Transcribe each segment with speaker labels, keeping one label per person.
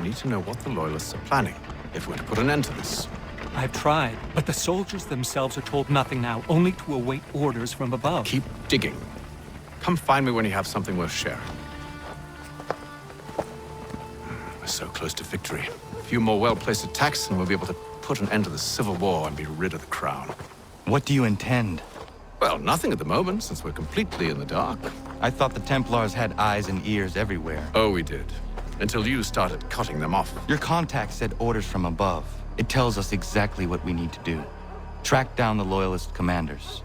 Speaker 1: need to know what the Loyalists are planning, if we're to put an end to this.
Speaker 2: I've tried, but the soldiers themselves are told nothing now, only to await orders from above.
Speaker 1: Keep digging. Come find me when you have something worth sharing. We're so close to victory. A few more well-placed attacks and we'll be able to put an end to the Civil War and be rid of the crown.
Speaker 3: What do you intend?
Speaker 1: Well, nothing at the moment, since we're completely in the dark.
Speaker 3: I thought the Templars had eyes and ears everywhere.
Speaker 1: Oh, we did. Until you started cutting them off.
Speaker 3: Your contact said orders from above. It tells us exactly what we need to do. Track down the Loyalist commanders.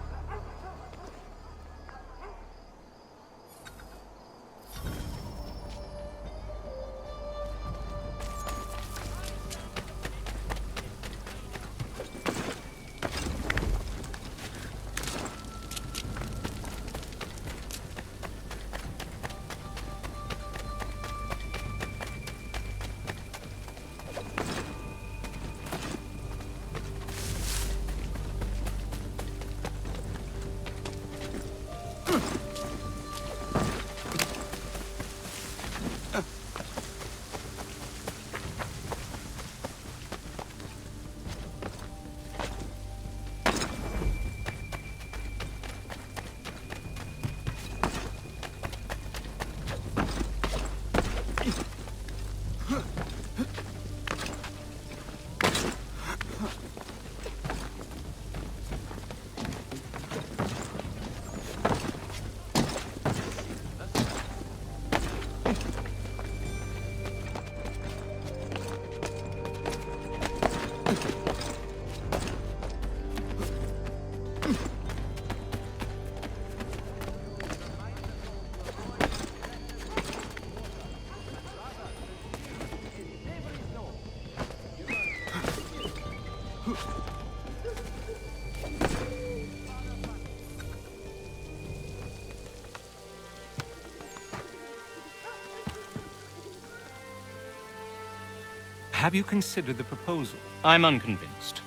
Speaker 2: Have you considered the proposal?
Speaker 4: I'm unconvinced.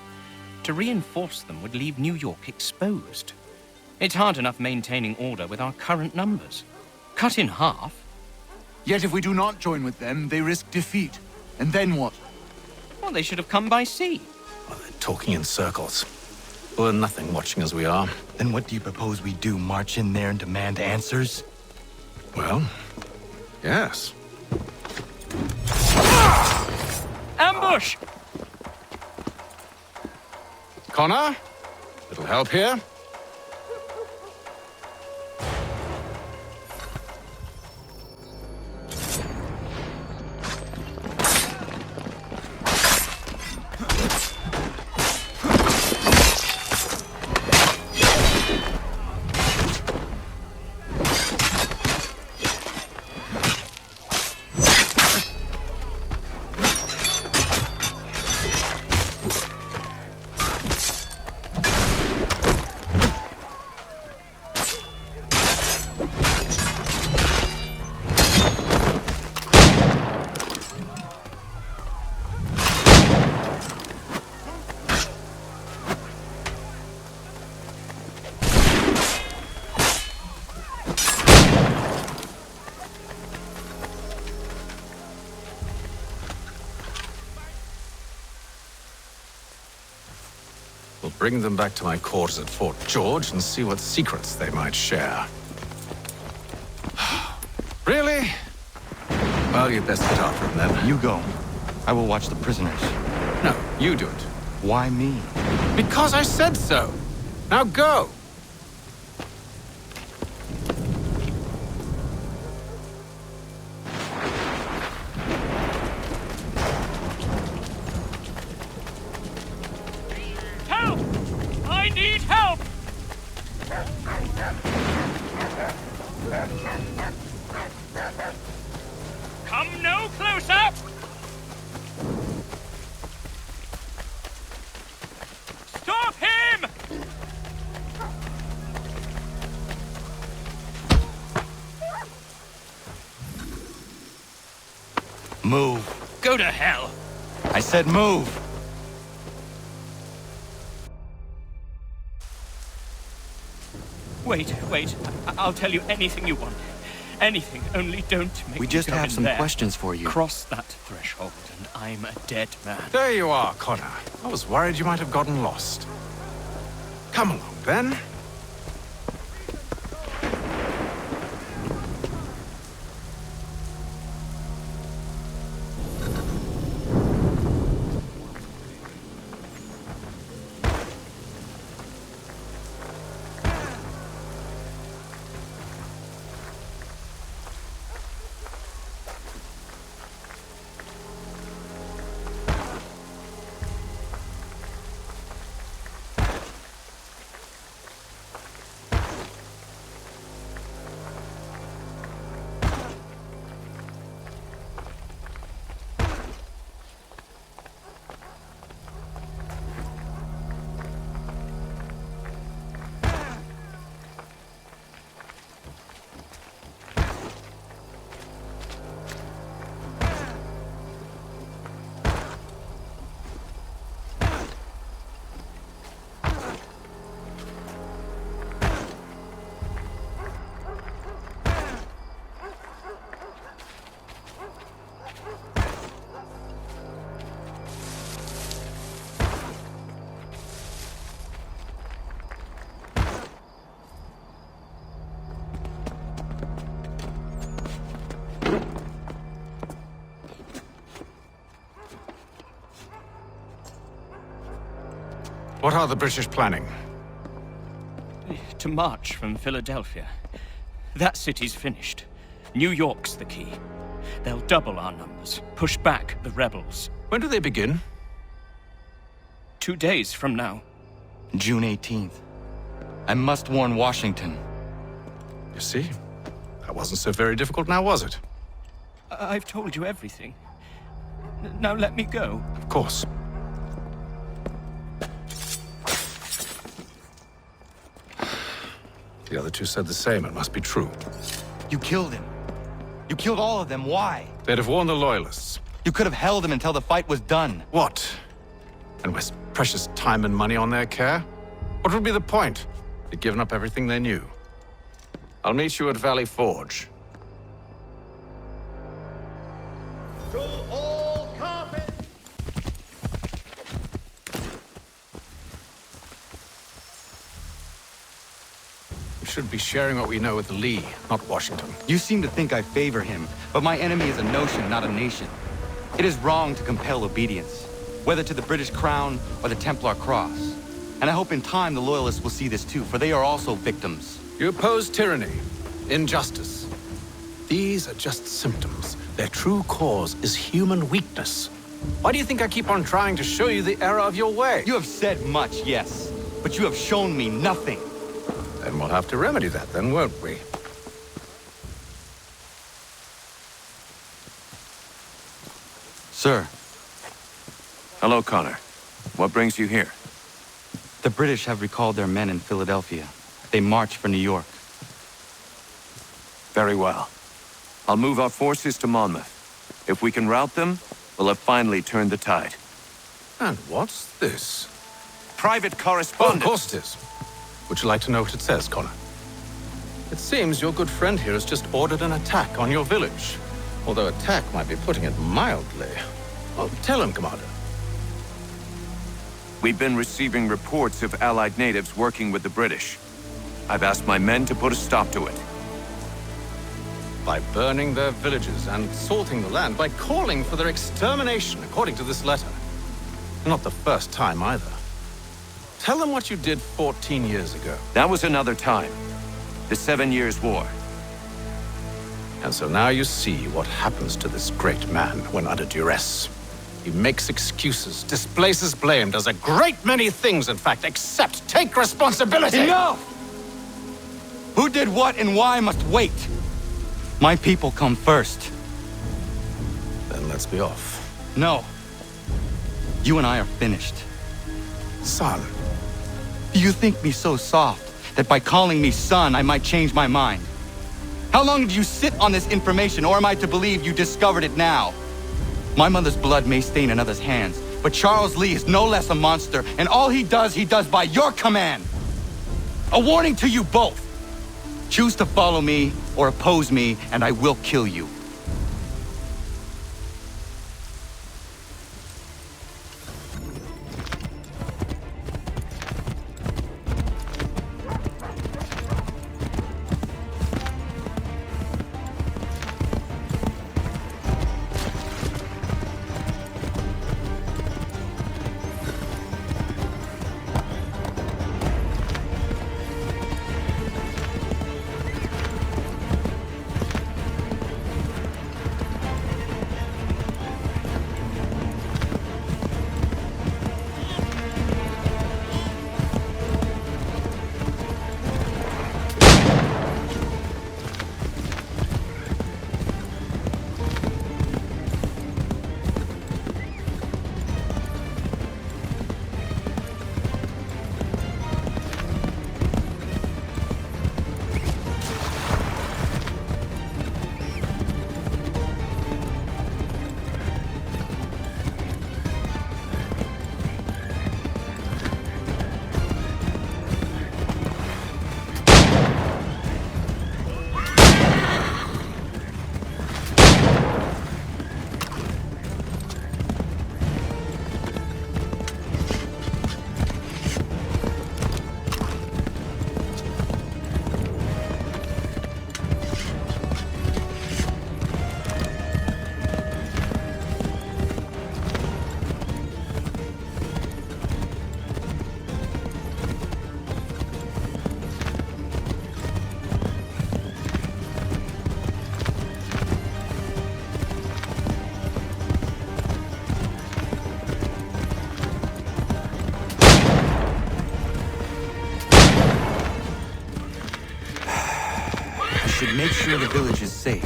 Speaker 4: To reinforce them would leave New York exposed. It's hard enough maintaining order with our current numbers. Cut in half.
Speaker 5: Yet if we do not join with them, they risk defeat. And then what?
Speaker 4: Well, they should have come by sea.
Speaker 1: Well, they're talking in circles. We'll learn nothing watching as we are.
Speaker 3: Then what do you propose we do? March in there and demand answers?
Speaker 1: Well, yes.
Speaker 4: Ambush!
Speaker 1: Connor? Little help here? We'll bring them back to my quarters at Fort George and see what secrets they might share. Really? Well, you'd best get after them then.
Speaker 3: You go. I will watch the prisoners.
Speaker 1: No, you do it.
Speaker 3: Why me?
Speaker 1: Because I said so. Now go!
Speaker 4: Help! I need help! Come no closer! Stop him!
Speaker 3: Move.
Speaker 4: Go to hell!
Speaker 3: I said move.
Speaker 4: Wait. I'll tell you anything you want. Anything, only don't make
Speaker 3: We
Speaker 4: me
Speaker 3: just
Speaker 4: go
Speaker 3: have
Speaker 4: in
Speaker 3: some
Speaker 4: there.
Speaker 3: questions for you.
Speaker 4: Cross that threshold, and I'm a dead man.
Speaker 1: There you are, Connor. I was worried you might have gotten lost. Come along, then. What are the British planning?
Speaker 4: To march from Philadelphia. That city's finished. New York's the key. They'll double our numbers, push back the rebels.
Speaker 1: When do they begin?
Speaker 4: 2 days from now.
Speaker 3: June 18th. I must warn Washington.
Speaker 1: You see? That wasn't so very difficult now, was it?
Speaker 4: I've told you everything. Now let me go.
Speaker 1: Of course. The other two said the same. It must be true.
Speaker 3: You killed him. You killed all of them. Why?
Speaker 1: They'd have warned the Loyalists.
Speaker 3: You could have held him until the fight was done.
Speaker 1: What? And waste precious time and money on their care? What would be the point? They'd given up everything they knew. I'll meet you at Valley Forge. We should be sharing what we know with Lee, not Washington.
Speaker 3: You seem to think I favor him, but my enemy is a notion, not a nation. It is wrong to compel obedience, whether to the British crown or the Templar cross. And I hope in time the Loyalists will see this too, for they are also victims.
Speaker 1: You oppose tyranny, injustice. These are just symptoms. Their true cause is human weakness. Why do you think I keep on trying to show you the error of your way?
Speaker 3: You have said much, yes, but you have shown me nothing.
Speaker 1: Then we'll have to remedy that then, won't we?
Speaker 3: Sir,
Speaker 6: Hello, Connor. What brings you here?
Speaker 3: the British have recalled their men in Philadelphia. They march for New York.
Speaker 6: Very well. I'll move our forces to Monmouth. If we can rout them, we'll have finally turned the tide.
Speaker 1: And what's this?
Speaker 6: Private
Speaker 1: Oh, of
Speaker 6: correspondence!
Speaker 1: course it is. Would you like to know what it says, Connor? It seems your good friend here has just ordered an attack on your village. Although attack might be putting it mildly. Well, tell him, Commander.
Speaker 6: We've been receiving reports of Allied natives working with the British. I've asked my men to put a stop to it.
Speaker 1: By burning their villages and salting the land, by calling for their extermination, according to this letter. Not the first time either. Tell them what you did 14 years ago.
Speaker 6: That was another time. The 7 Years' War.
Speaker 1: And so now you see what happens to this great man when under duress. He makes excuses, displaces blame, does a great many things, in fact, except take responsibility!
Speaker 3: Enough! Who did what and why must wait. My people come first.
Speaker 1: Then let's be off.
Speaker 3: No. You and I are finished.
Speaker 1: Son.
Speaker 3: Do you think me so soft that by calling me son, I might change my mind? How long did you sit on this information, or am I to believe you discovered it now? My mother's blood may stain another's hands, but Charles Lee is no less a monster, and all he does by your command. A warning to you both. Choose to follow me, or oppose me, and I will kill you. Should make sure the village is safe.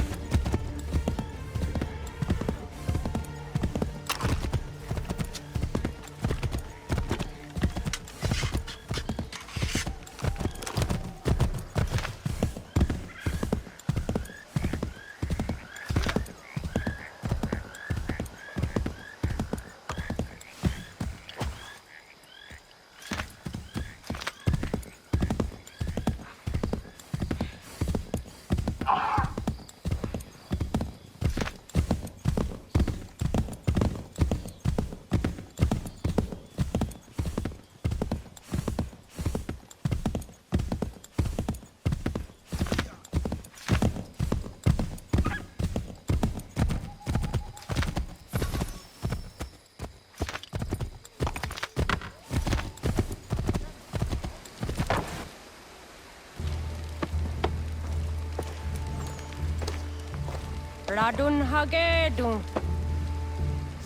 Speaker 7: Ratonhnhaké dun.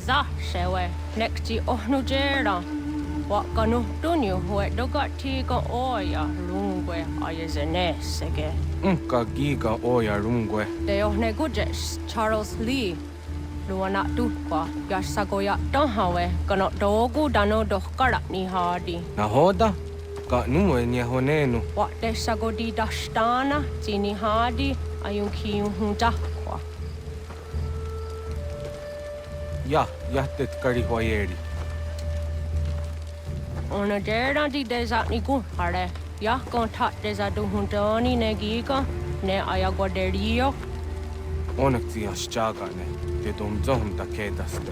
Speaker 7: Za shewe nekti ohnujera. Wakanu dunyu hue dogati ka oya lungwe ayezene sege.
Speaker 8: Unka giga oya rungwe.
Speaker 7: De ohne gujes Charles Lee. Luana tukwa yasagoya tahawe kano dogu dano dohkara ni hadi.
Speaker 8: Nahoda? Ka numwe ni honenu.
Speaker 7: Wa de sagodi dashtana tini hadi ayun kiyun hunta.
Speaker 8: Ja, jättet kari hoyeri.
Speaker 7: Ona dera di desa ni hare. Ya kontak desa du huntoni ne giga ne ayagoderio.
Speaker 8: Onneksi jaskagane. Te dom zohumta kedaste.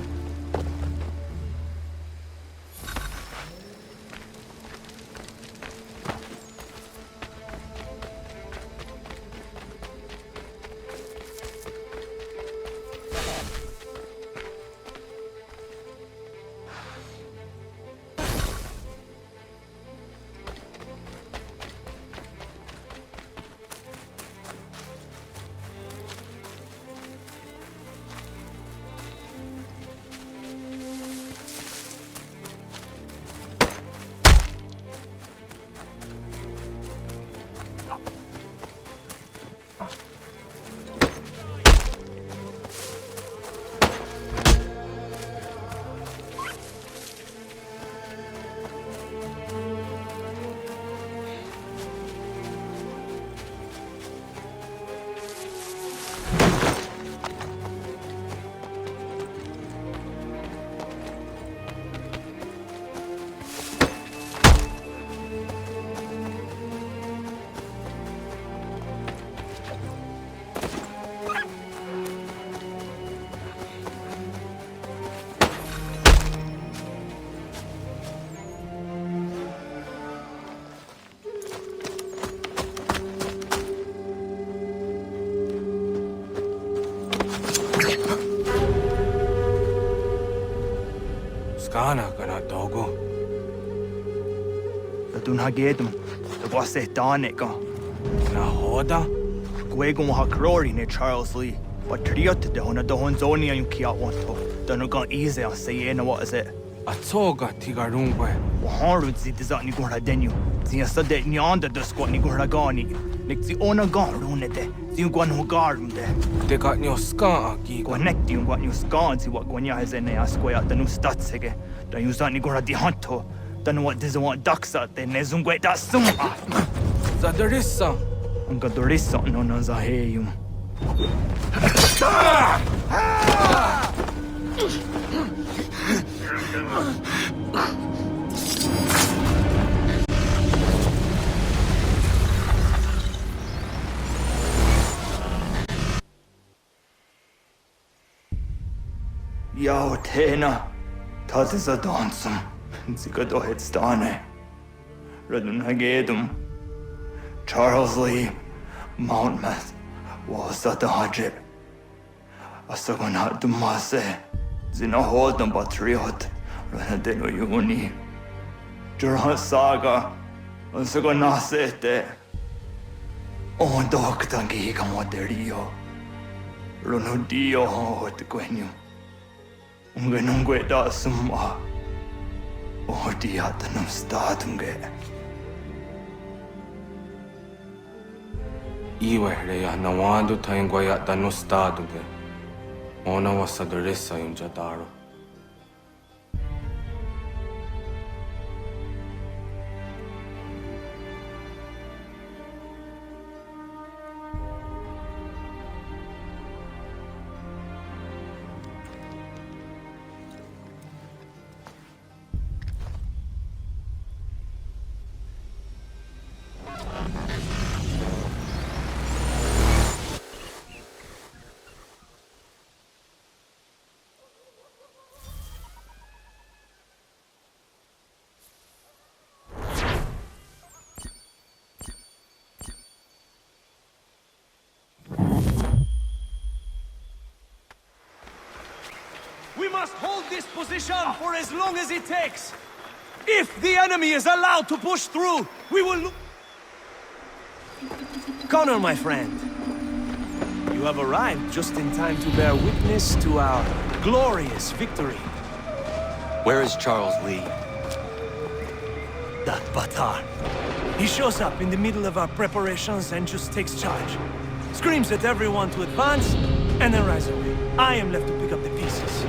Speaker 8: Skana kana dogo.
Speaker 9: Ratonhnhaké the boss Danica.
Speaker 8: Na hoda?
Speaker 9: Gwegum Hakrori ne Charles Lee. But Triot the Hona the Honzonia you kia want to. Danuga easy on say what is it?
Speaker 8: Atoga tigarungwe.
Speaker 9: Harud zit is on Nigura Denu. Zia Sadet Nyanda the squat Nigura Gani. Nick the owner garunete. Zinguan who garden there.
Speaker 8: They got no ska giga.
Speaker 9: Connect you what you scans what Gwanya has in a square the new statsege. The use on Nigura di Hunto. Then what does want ducks out then Nezungwe that sum.
Speaker 8: Zadarissa.
Speaker 9: Ungadorissa no Nazaheyum. Yo, Tena, das ist a dansum. Sie geht doch jetzt da, ne? Ratonhnhaké, Charles Lee, Monmouth, was that the Hajib? A second hat the Masse, Zina hold them patriot, Ranadeno Uni. Jurhan Saga, a second Nasete. Oh, Doctor Giga Moderio. Ronudio, what the Gwenum. Ungenungue da summa. Oh, diatanum statunge.
Speaker 8: Iwehreya nawando taingwaya danustaduge. Ona wasadoresa yunjadaro.
Speaker 10: We must hold this position for as long as it takes. If the enemy is allowed to push through, we will... Connor, my friend. You have arrived just in time to bear witness to our glorious victory.
Speaker 3: Where is Charles Lee?
Speaker 10: That Batar. He shows up in the middle of our preparations and just takes charge. Screams at everyone to advance, and then rides away. I am left to pick up the pieces.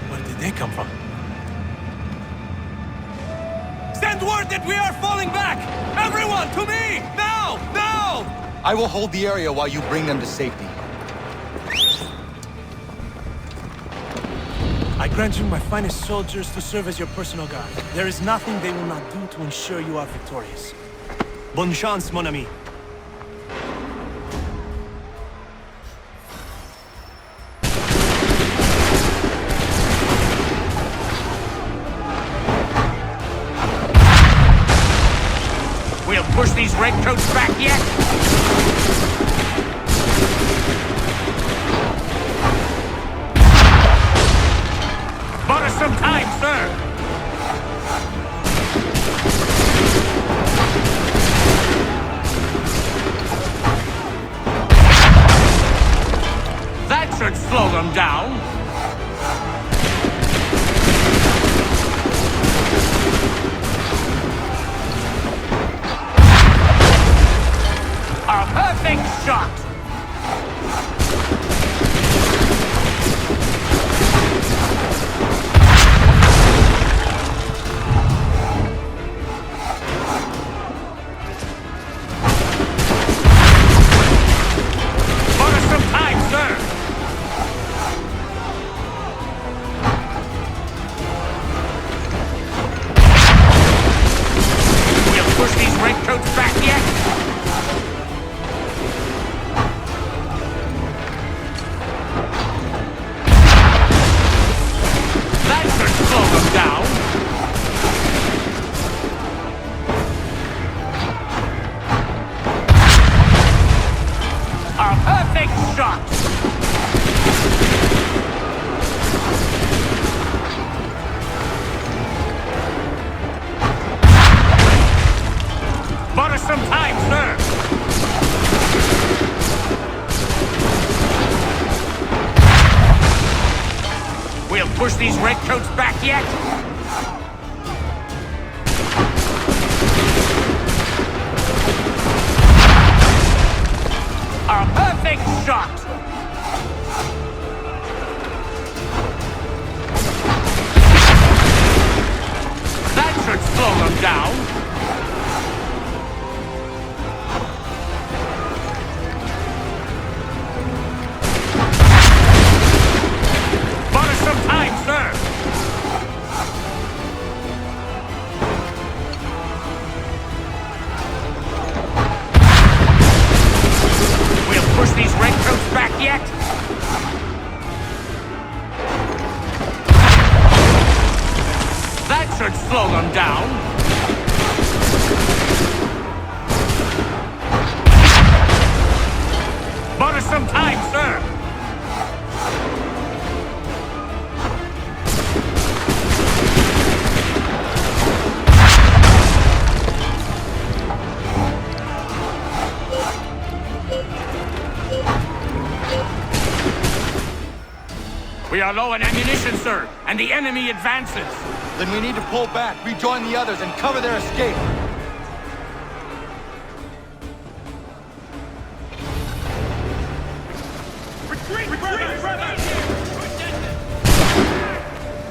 Speaker 10: Where did they come from? Send word that we are falling back! Everyone, to me! Now! Now!
Speaker 3: I will hold the area while you bring them to safety.
Speaker 10: I grant you my finest soldiers to serve as your personal guard. There is nothing they will not do to ensure you are victorious. Bonne chance, mon ami.
Speaker 4: We'll push these redcoats back yet! Bought us some time, sir! That should slow them down! A perfect shot!
Speaker 1: push these redcoats back yet? A perfect shot! That should slow them down. Bought us some time, sir. We'll push these redcoats back yet? That should slow them down. Bought us some time, sir. We are low on ammunition, sir, and the enemy advances.
Speaker 3: Then we need to pull back, rejoin the others, and cover their escape.
Speaker 1: Retreat! Retreat!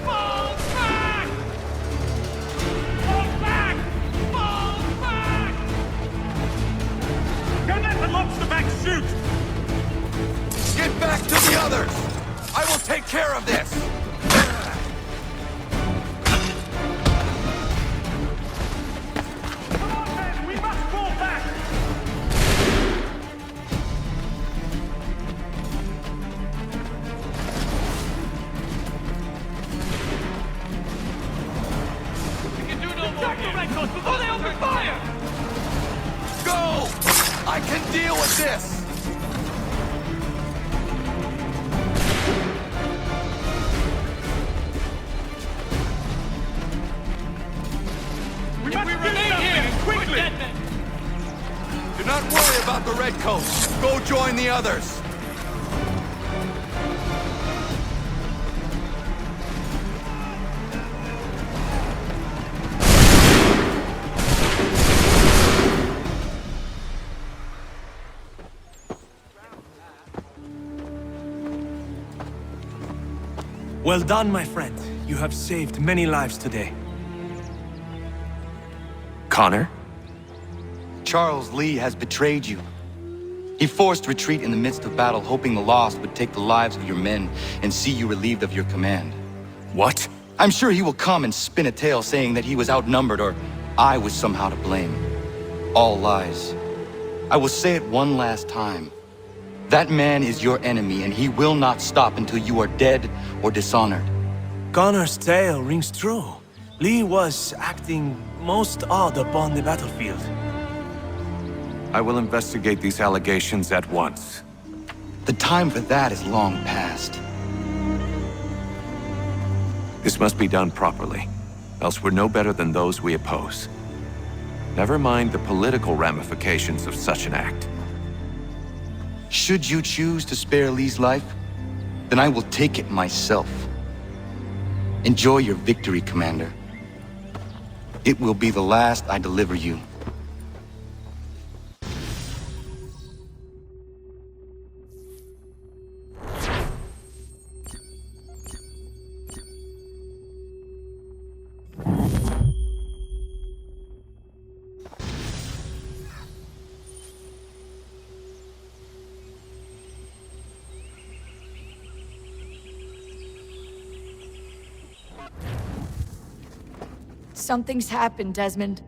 Speaker 1: Fall back! Fall back! Fall back! Gunnet and lobster back shoot!
Speaker 6: Get back to the others! I will take care of this!
Speaker 1: Come on, men! We must fall back! We can do no more here! Redcoats before they open fire!
Speaker 6: Go! I can deal with this!
Speaker 1: We must remain here! Quickly!
Speaker 6: Do not worry about the redcoats. Go join the others.
Speaker 10: Well done, my friend. You have saved many lives today.
Speaker 6: Connor?
Speaker 3: Charles Lee has betrayed you. He forced retreat in the midst of battle, hoping the lost would take the lives of your men and see you relieved of your command.
Speaker 6: What?
Speaker 3: I'm sure he will come and spin a tale saying that he was outnumbered or I was somehow to blame. All lies. I will say it one last time. That man is your enemy, and he will not stop until you are dead or dishonored.
Speaker 10: Connor's tale rings true. Lee was acting most odd upon the battlefield.
Speaker 6: I will investigate these allegations at once.
Speaker 3: The time for that is long past.
Speaker 6: This must be done properly, else we're no better than those we oppose. Never mind the political ramifications of such an act.
Speaker 3: Should you choose to spare Lee's life, then I will take it myself. Enjoy your victory, Commander. It will be the last I deliver you.
Speaker 11: Something's happened, Desmond.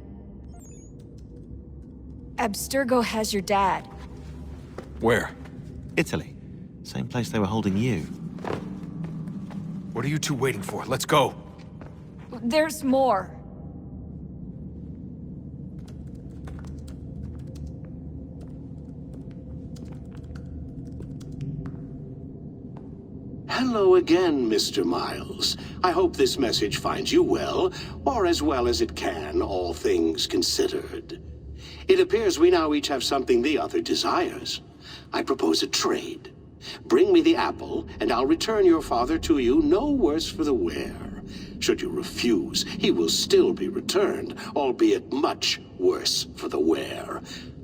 Speaker 11: Abstergo has your dad.
Speaker 8: Where?
Speaker 12: Italy. Same place they were holding you.
Speaker 8: What are you two waiting for? Let's go.
Speaker 11: There's more.
Speaker 13: Hello again, Mr. Miles. I hope this message finds you well, or as well as it can, all things considered. It appears we now each have something the other desires. I propose a trade. Bring me the apple, and I'll return your father to you no worse for the wear. Should you refuse, he will still be returned, albeit much worse for the wear.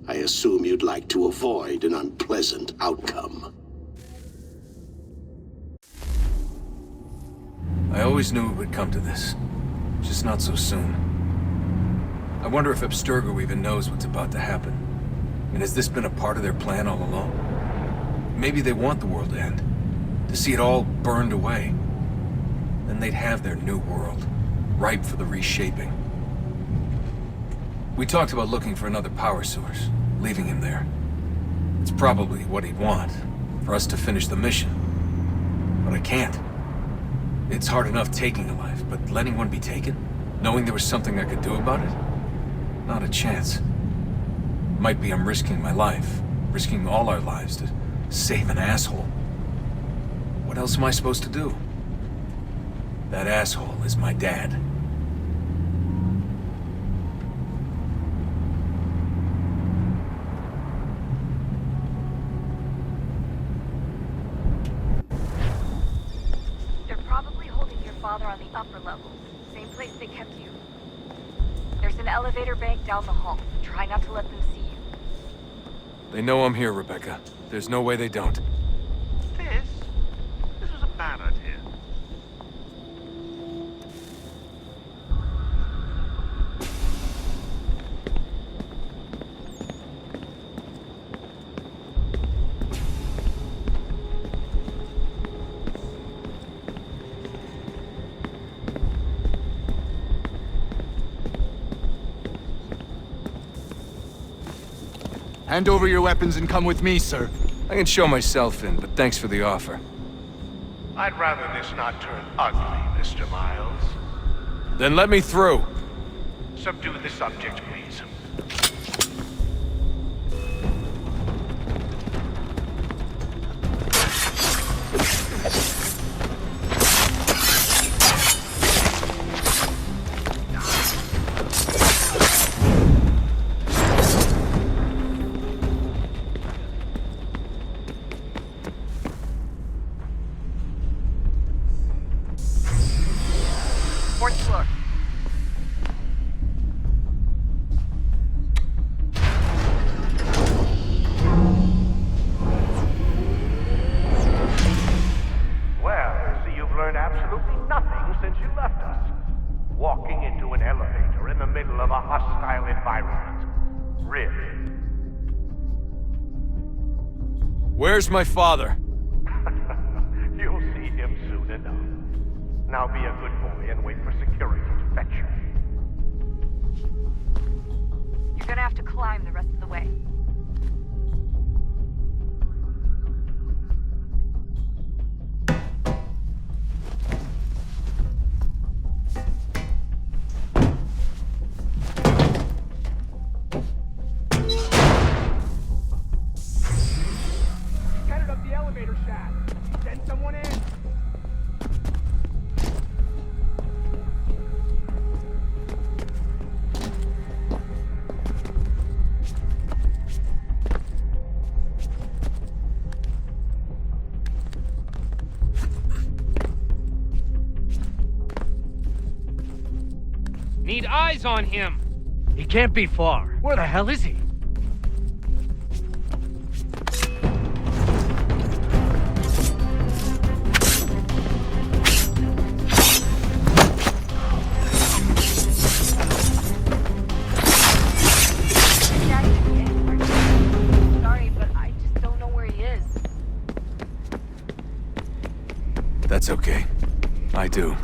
Speaker 13: I assume you'd like to avoid an unpleasant outcome.
Speaker 8: I always knew it would come to this. Just not so soon. I wonder if Abstergo even knows what's about to happen. And has this been a part of their plan all along? Maybe they want the world to end. To see it all burned away. Then they'd have their new world, ripe for the reshaping. We talked about looking for another power source, leaving him there. It's probably what he'd want, for us to finish the mission. But I can't. It's hard enough taking a life, but letting one be taken? Knowing there was something I could do about it? Not a chance. Might be I'm risking my life, risking all our lives to save an asshole. What else am I supposed to do? That asshole is my dad.
Speaker 11: They're probably holding your father on the upper levels. Same place they kept you. There's an elevator bank down the hall. Try not to let them see you.
Speaker 8: They know I'm here, Rebecca. There's no way they don't.
Speaker 14: This was a bad idea.
Speaker 5: Hand over your weapons and come with me, sir.
Speaker 8: I can show myself in, but thanks for the offer.
Speaker 14: I'd rather this not turn ugly, Mr. Miles.
Speaker 8: Then let me through.
Speaker 14: Subdue the subject, please.
Speaker 11: Fourth floor.
Speaker 14: Well, I see you've learned absolutely nothing since you left us. Walking into an elevator in the middle of a hostile environment. Really?
Speaker 8: Where's my father?
Speaker 14: You'll see him soon enough. Now be a good boy and wait for security to fetch you.
Speaker 11: You're gonna have to climb the rest of the way.
Speaker 10: Headed up the elevator shaft. Send someone in.
Speaker 15: Need eyes on him.
Speaker 10: He can't be far. Where the hell is he?
Speaker 11: Sorry, but I just don't know where he is.
Speaker 8: That's okay. I do.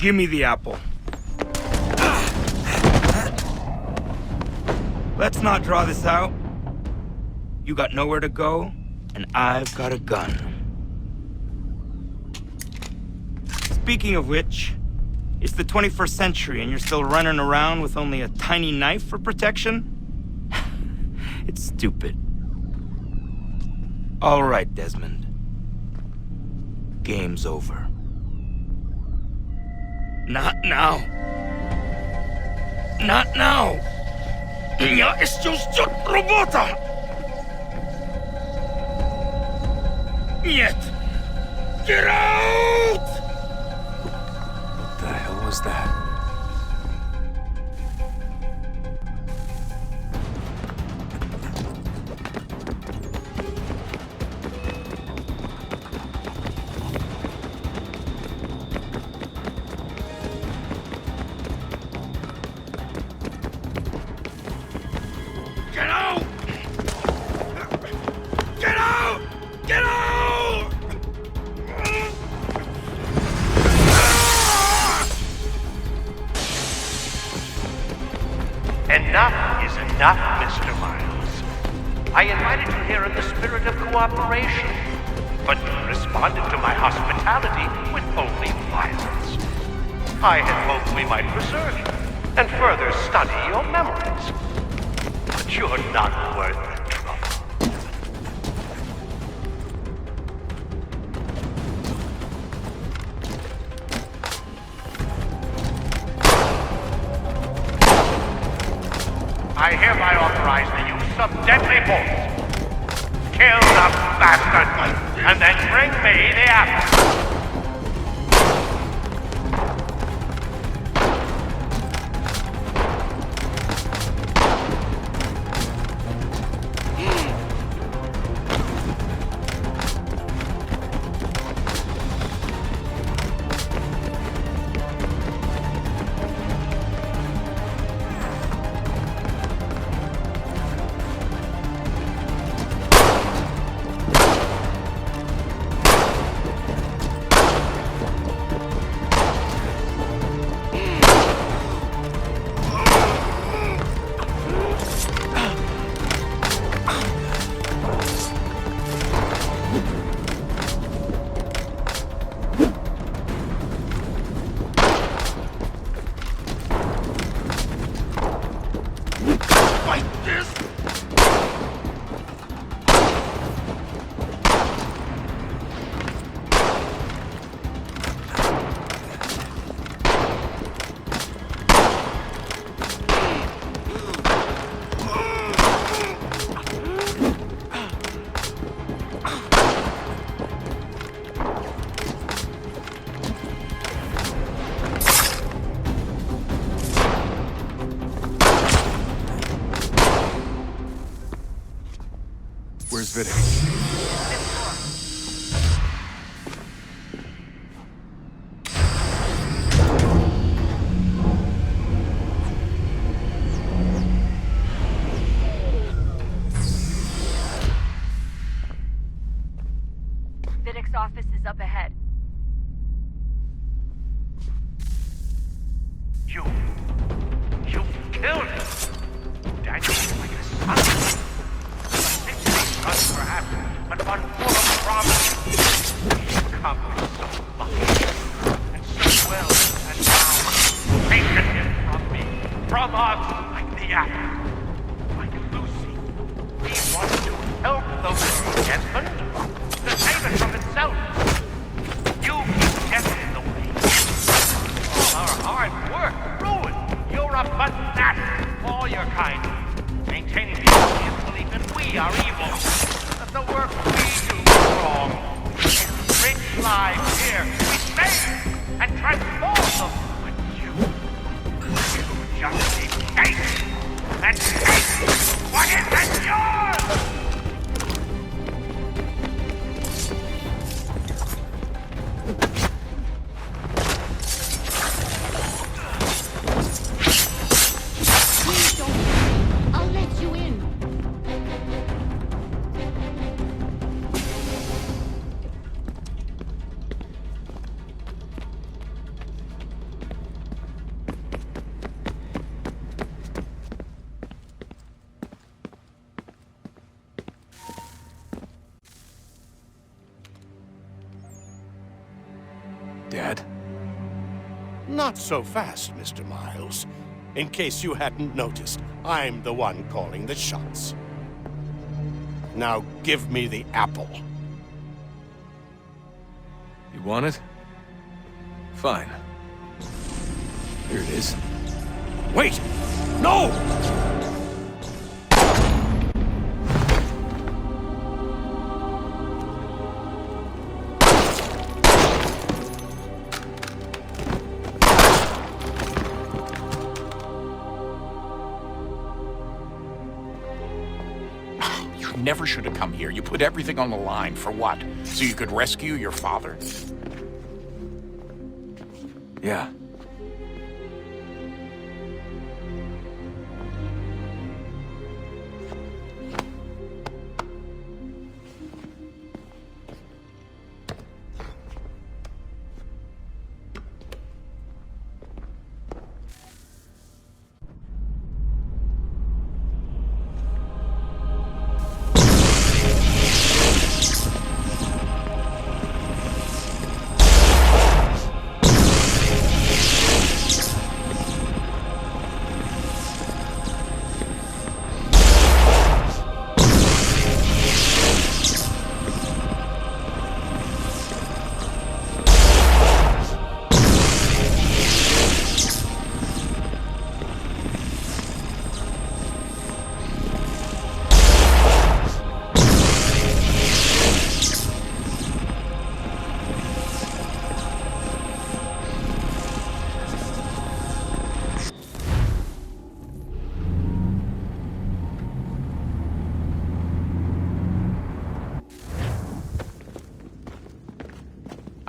Speaker 15: Give me the apple. Let's not draw this out. You got nowhere to go, and I've got a gun. Speaking of which, it's the 21st century and you're still running around with only a tiny knife for protection? It's stupid. All right, Desmond. Game's over. Not now. Not now. Я еще ждет работа. Нет. Get out!
Speaker 8: What the hell was that?
Speaker 15: Get out! Get out! Get out!
Speaker 14: Enough is enough, Mr. Miles. I invited you here in the spirit of cooperation, but you responded to my hospitality with only violence. I had hoped we might preserve you and further study your memories. But you're not worth the trouble. I hereby authorize the use of deadly force. Kill the bastard, and then bring me the apple.
Speaker 8: Where's Vidic?
Speaker 11: Vidic's office is up ahead.
Speaker 14: You killed him. Daniel is like a son. Perhaps, but one full of promise. Come so much, and so well, and now, taken him from me, from us, like the apple, like Lucy. He wants to help the little Desmond, to save it from itself. You keep getting in the way. All our hard work ruined. You're a fanatic, all your kind. Maintaining the obvious belief that we are evil. The work we do wrong. Rich lives here, we save and transform them. But you just need hate and hate what isn't yours!
Speaker 16: Please don't. I'll let you in.
Speaker 17: Not so fast, Mr. Miles. In case you hadn't noticed, I'm the one calling the shots. Now give me the apple.
Speaker 8: You want it? Fine. Here it is.
Speaker 17: Wait! No!
Speaker 18: Never should have come here. You put everything on the line. For what? So you could rescue your father?
Speaker 8: Yeah.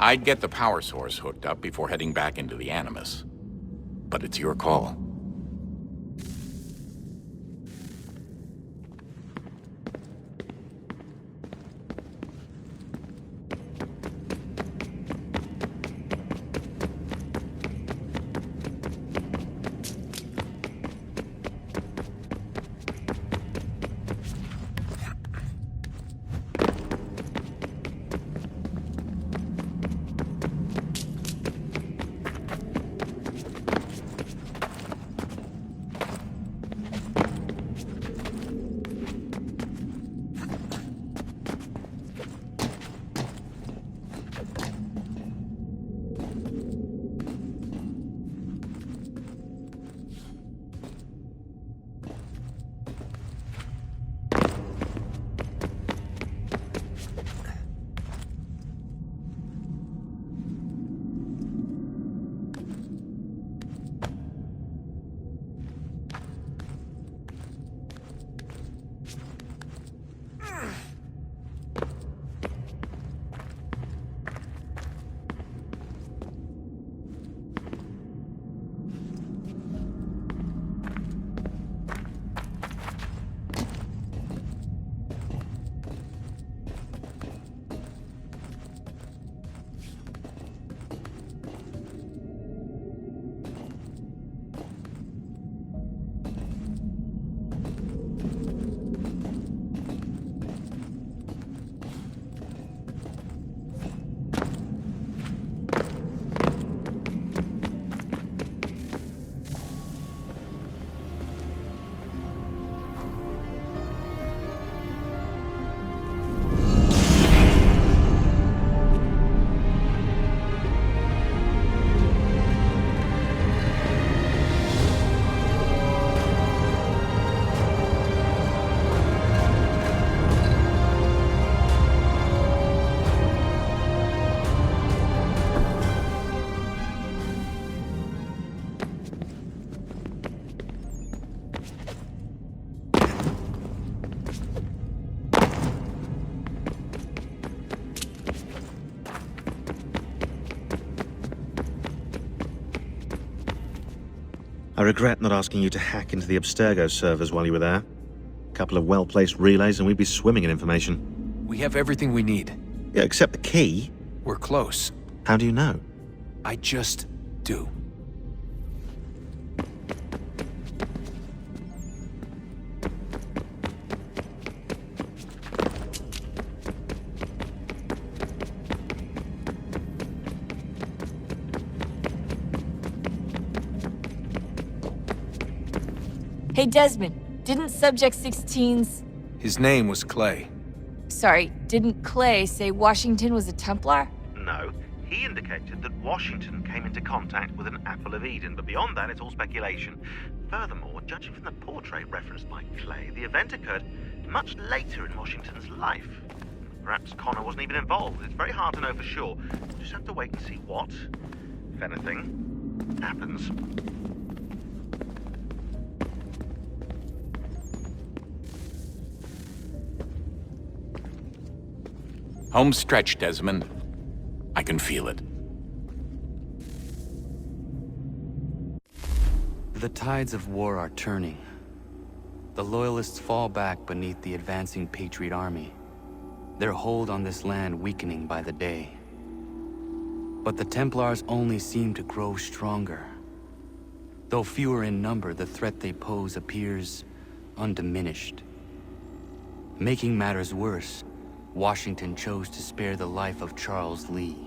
Speaker 18: I'd get the power source hooked up before heading back into the Animus. But it's your call.
Speaker 12: I regret not asking you to hack into the Abstergo servers while you were there. A couple of well-placed relays and we'd be swimming in information.
Speaker 8: We have everything we need.
Speaker 12: Yeah, except the key.
Speaker 8: We're close.
Speaker 12: How do you know?
Speaker 8: I just do.
Speaker 19: Hey, Desmond, didn't Subject 16's...
Speaker 8: His name was Clay.
Speaker 19: Sorry, didn't Clay say Washington was a Templar?
Speaker 12: No. He indicated that Washington came into contact with an Apple of Eden, but beyond that, it's all speculation. Furthermore, judging from the portrait referenced by Clay, the event occurred much later in Washington's life. Perhaps Connor wasn't even involved. It's very hard to know for sure. Just have to wait and see what, if anything, happens.
Speaker 18: Home stretch, Desmond. I can feel it.
Speaker 20: The tides of war are turning. The Loyalists fall back beneath the advancing Patriot army, their hold on this land weakening by the day. But the Templars only seem to grow stronger. Though fewer in number, the threat they pose appears undiminished. Making matters worse, Washington chose to spare the life of Charles Lee.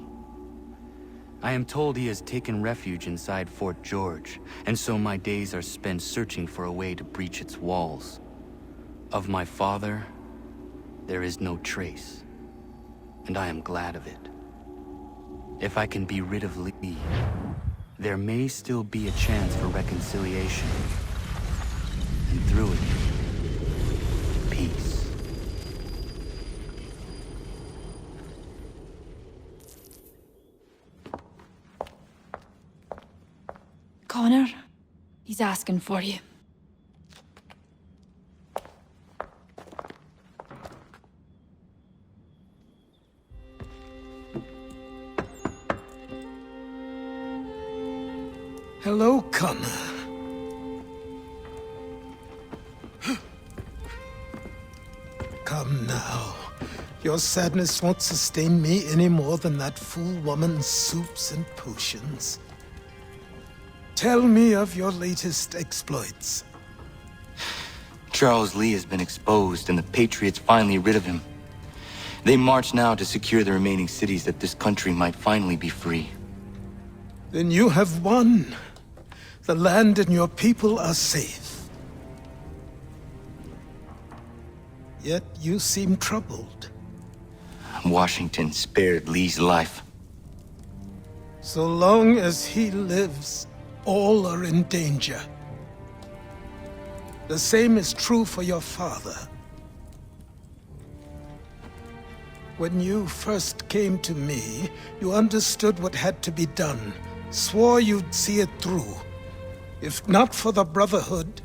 Speaker 20: I am told he has taken refuge inside Fort George, and so my days are spent searching for a way to breach its walls. Of my father, there is no trace, and I am glad of it. If I can be rid of Lee, there may still be a chance for reconciliation. And through it, peace.
Speaker 21: Connor, he's asking for you.
Speaker 22: Hello, Connor. Come now. Your sadness won't sustain me any more than that fool woman's soups and potions. Tell me of your latest exploits.
Speaker 20: Charles Lee has been exposed, and the Patriots finally rid of him. They march now to secure the remaining cities that this country might finally be free.
Speaker 22: Then you have won. The land and your people are safe. Yet you seem troubled.
Speaker 20: Washington spared Lee's life.
Speaker 22: So long as he lives, all are in danger. The same is true for your father. When you first came to me, you understood what had to be done, swore you'd see it through. If not for the Brotherhood,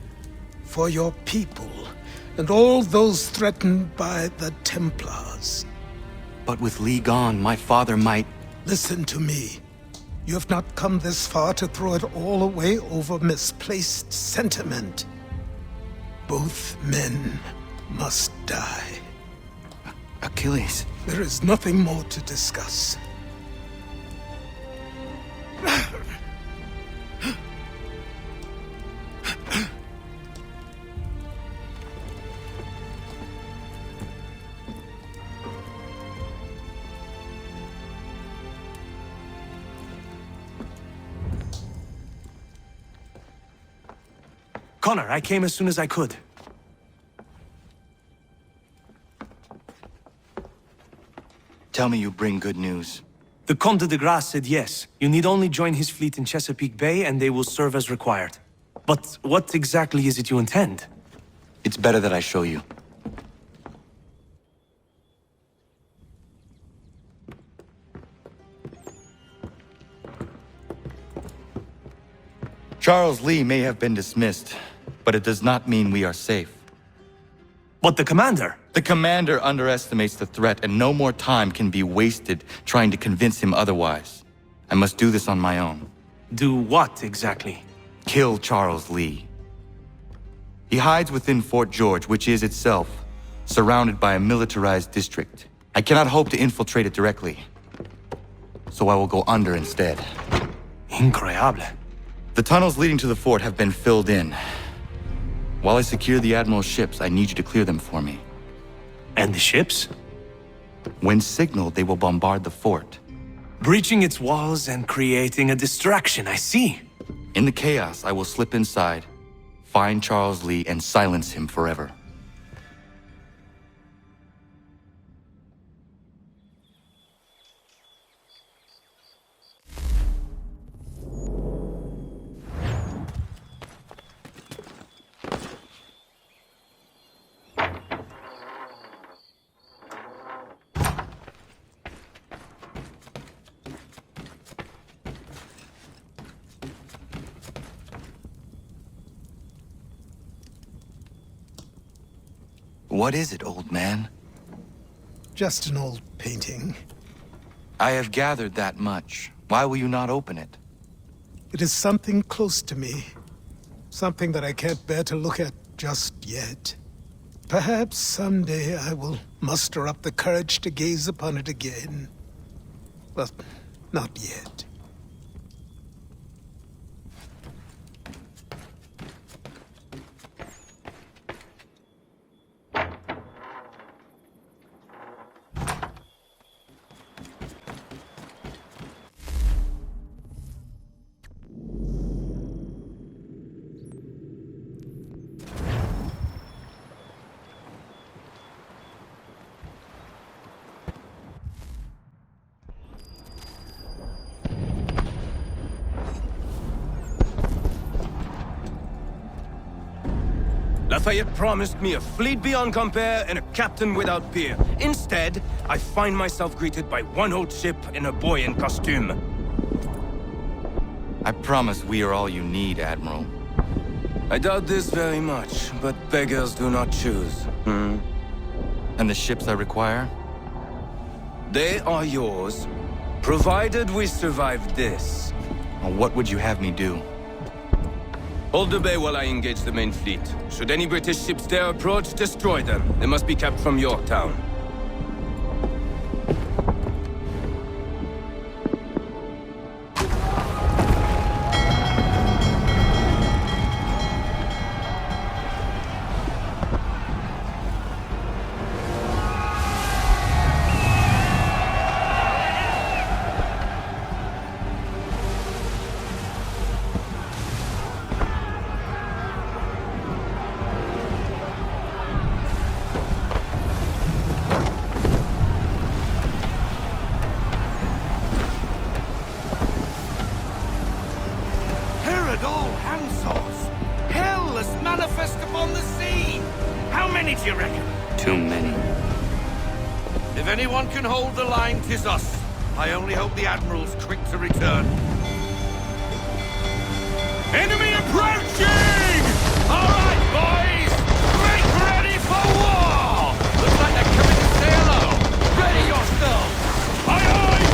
Speaker 22: for your people, and all those threatened by the Templars.
Speaker 20: But with Lee gone, my father might...
Speaker 22: Listen to me. You have not come this far to throw it all away over misplaced sentiment. Both men must die.
Speaker 20: Achilles.
Speaker 22: There is nothing more to discuss.
Speaker 10: Connor, I came as soon as I could.
Speaker 20: Tell me you bring good news.
Speaker 10: The Comte de Grasse said yes. You need only join his fleet in Chesapeake Bay and they will serve as required. But what exactly is it you intend?
Speaker 20: It's better that I show you. Charles Lee may have been dismissed, but it does not mean we are safe.
Speaker 10: But the commander?
Speaker 20: The commander underestimates the threat, and no more time can be wasted trying to convince him otherwise. I must do this on my own.
Speaker 10: Do what, exactly?
Speaker 20: Kill Charles Lee. He hides within Fort George, which is itself surrounded by a militarized district. I cannot hope to infiltrate it directly, so I will go under instead.
Speaker 10: Incroyable.
Speaker 20: The tunnels leading to the fort have been filled in. While I secure the Admiral's ships, I need you to clear them for me.
Speaker 10: And the ships?
Speaker 20: When signaled, they will bombard the fort.
Speaker 10: Breaching its walls and creating a distraction, I see.
Speaker 20: In the chaos, I will slip inside,
Speaker 3: find Charles Lee and silence him forever. What is it, old man?
Speaker 22: Just an old painting.
Speaker 3: I have gathered that much. Why will you not open it?
Speaker 22: It is something close to me. Something that I can't bear to look at just yet. Perhaps someday I will muster up the courage to gaze upon it again. But not yet.
Speaker 2: Lafayette promised me a fleet beyond compare and a captain without peer. Instead, I find myself greeted by one old ship and a boy in costume.
Speaker 3: I promise we are all you need, Admiral.
Speaker 2: I doubt this very much, but beggars do not choose.
Speaker 3: And the ships I require?
Speaker 2: They are yours, provided we survive this.
Speaker 3: What would you have me do?
Speaker 2: Hold the bay while I engage the main fleet. Should any British ships dare approach, destroy them. They must be kept from Yorktown.
Speaker 7: If anyone can hold the line, 'tis us. I only hope the Admiral's quick to return. Enemy approaching! All right, boys! Make ready for war! Looks like they're coming to say hello. Ready yourselves! Aye, aye!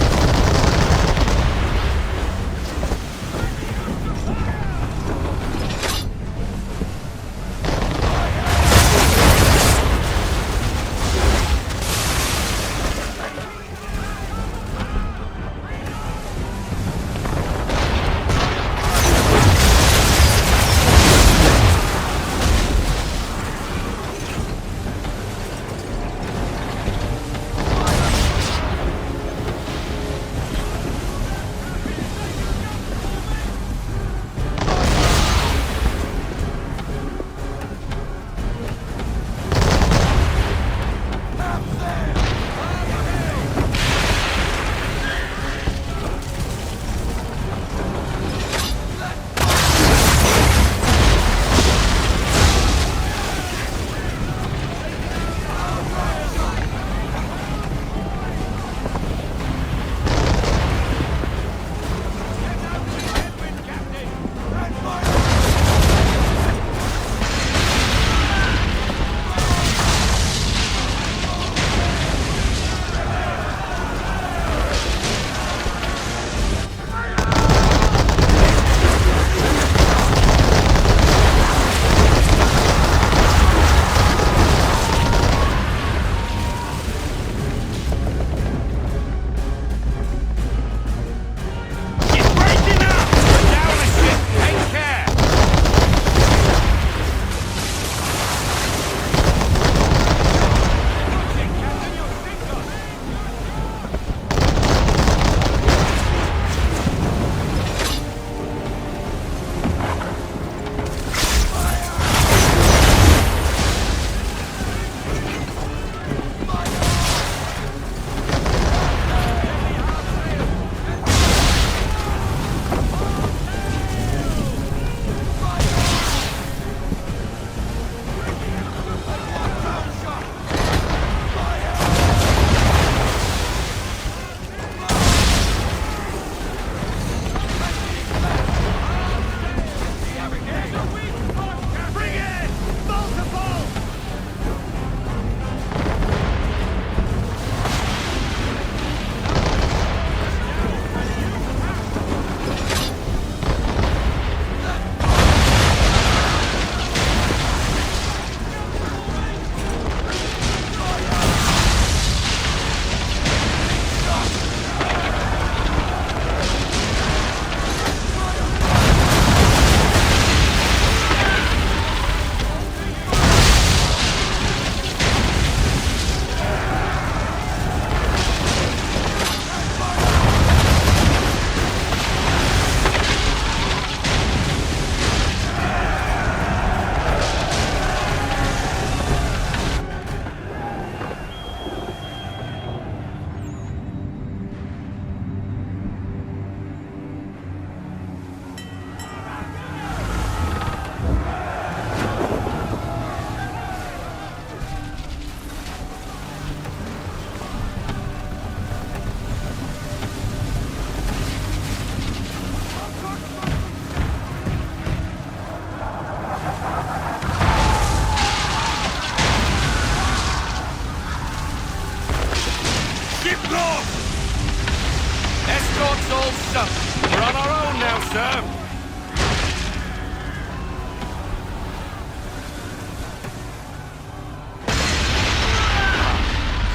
Speaker 7: port's all shut. We're on our own now, sir.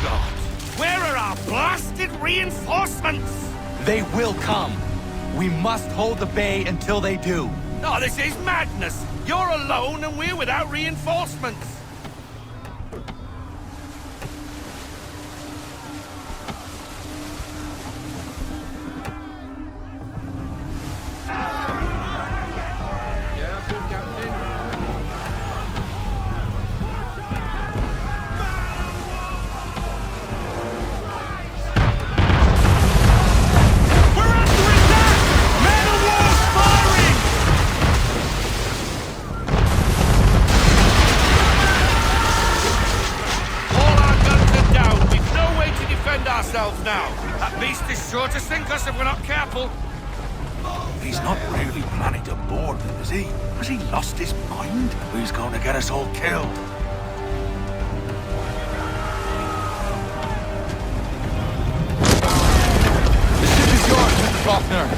Speaker 7: God, where are our blasted reinforcements?
Speaker 3: They will come. We must hold the bay until they do.
Speaker 7: Oh, this is madness. You're alone and we're without reinforcements. Now. That beast is sure to sink us if we're not careful.
Speaker 18: He's not really planning to board them, is he? Has he lost his mind? He's going to get us all killed.
Speaker 3: The ship is yours, Mr. Faulkner.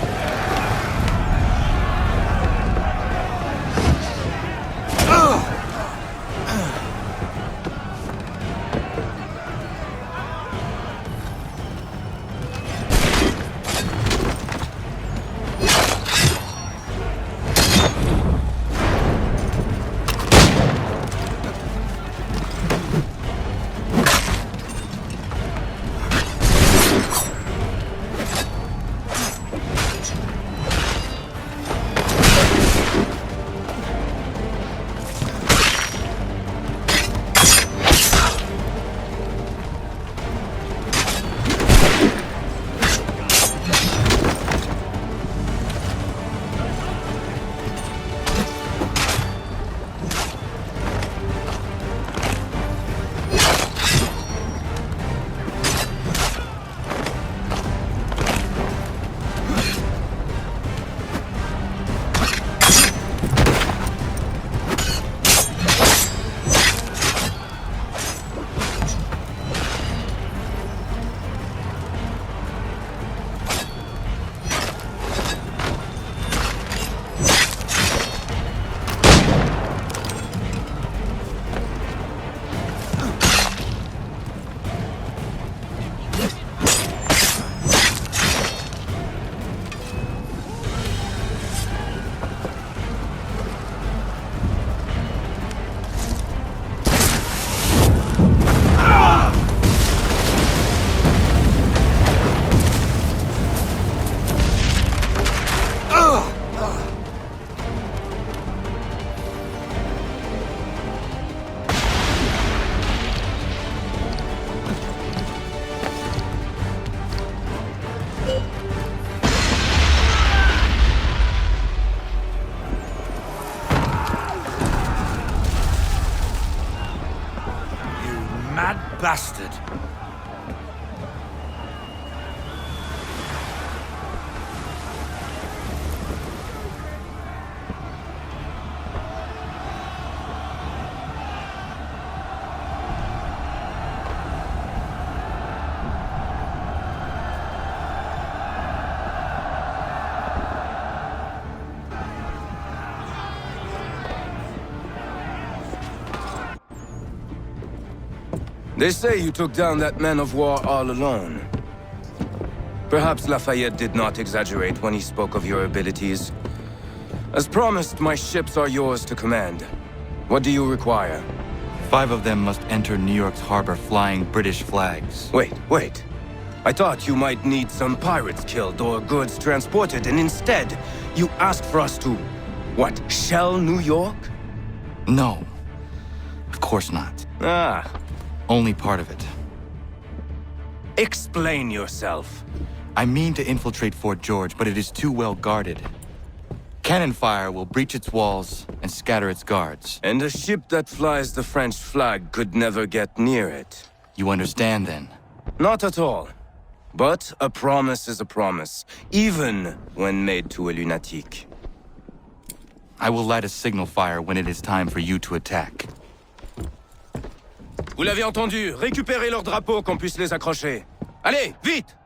Speaker 7: Bastard.
Speaker 2: They say you took down that man of war all alone. Perhaps Lafayette did not exaggerate when he spoke of your abilities. As promised, my ships are yours to command. What do you require?
Speaker 3: 5 of them must enter New York's harbor flying British flags.
Speaker 2: Wait. I thought you might need some pirates killed or goods transported, and instead, you asked for us to, what, shell New York?
Speaker 3: No. Of course not. Only part of it.
Speaker 2: Explain yourself.
Speaker 3: I mean to infiltrate Fort George, but it is too well guarded. Cannon fire will breach its walls and scatter its guards.
Speaker 2: And a ship that flies the French flag could never get near it.
Speaker 3: You understand, then?
Speaker 2: Not at all. But a promise is a promise, even when made to a lunatic.
Speaker 3: I will light a signal fire when it is time for you to attack.
Speaker 2: Vous l'avez entendu, récupérez leurs drapeaux qu'on puisse les accrocher. Allez, vite!